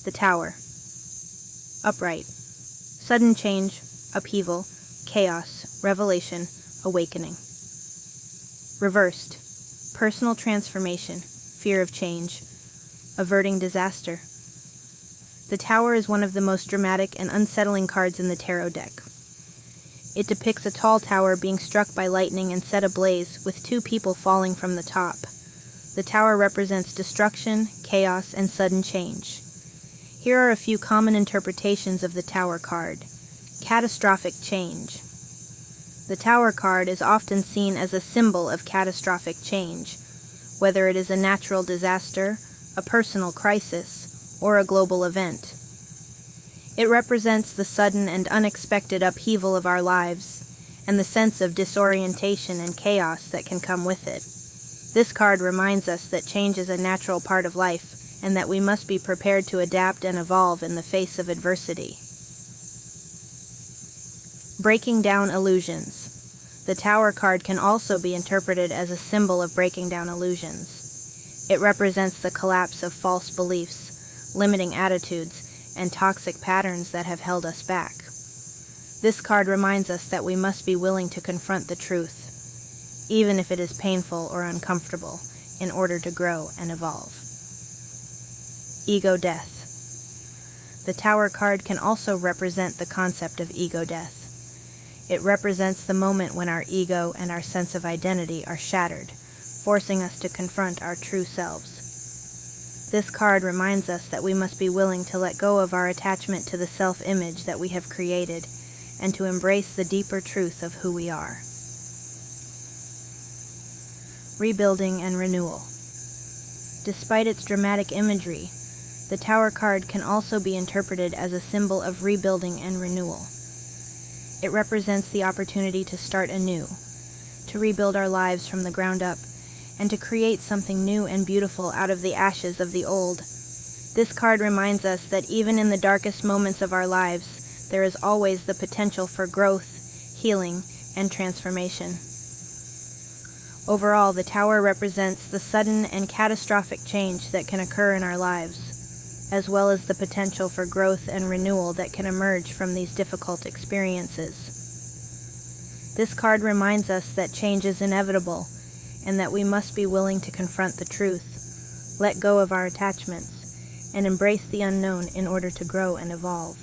The Tower. Upright. Sudden change, upheaval, chaos, revelation, awakening. Reversed. Personal transformation, fear of change, averting disaster. The Tower is one of the most dramatic and unsettling cards in the tarot deck. It depicts a tall tower being struck by lightning and set ablaze, with two people falling from the top. The Tower represents destruction, chaos, and sudden change. Here are a few common interpretations of the Tower card. Catastrophic change. The Tower card is often seen as a symbol of catastrophic change, whether it is a natural disaster, a personal crisis, or a global event. It represents the sudden and unexpected upheaval of our lives, and the sense of disorientation and chaos that can come with it. This card reminds us that change is a natural part of life, and that we must be prepared to adapt and evolve in the face of adversity. Breaking down illusions. The Tower card can also be interpreted as a symbol of breaking down illusions. It represents the collapse of false beliefs, limiting attitudes, and toxic patterns that have held us back. This card reminds us that we must be willing to confront the truth, even if it is painful or uncomfortable, in order to grow and evolve. Ego death. The Tower card can also represent the concept of ego death. It represents the moment when our ego and our sense of identity are shattered, forcing us to confront our true selves. This card reminds us that we must be willing to let go of our attachment to the self-image that we have created, and to embrace the deeper truth of who we are. Rebuilding and renewal. Despite its dramatic imagery, the Tower card can also be interpreted as a symbol of rebuilding and renewal. It represents the opportunity to start anew, to rebuild our lives from the ground up, and to create something new and beautiful out of the ashes of the old. This card reminds us that even in the darkest moments of our lives, there is always the potential for growth, healing, and transformation. Overall, the Tower represents the sudden and catastrophic change that can occur in our lives, as well as the potential for growth and renewal that can emerge from these difficult experiences. This card reminds us that change is inevitable, and that we must be willing to confront the truth, let go of our attachments, and embrace the unknown in order to grow and evolve.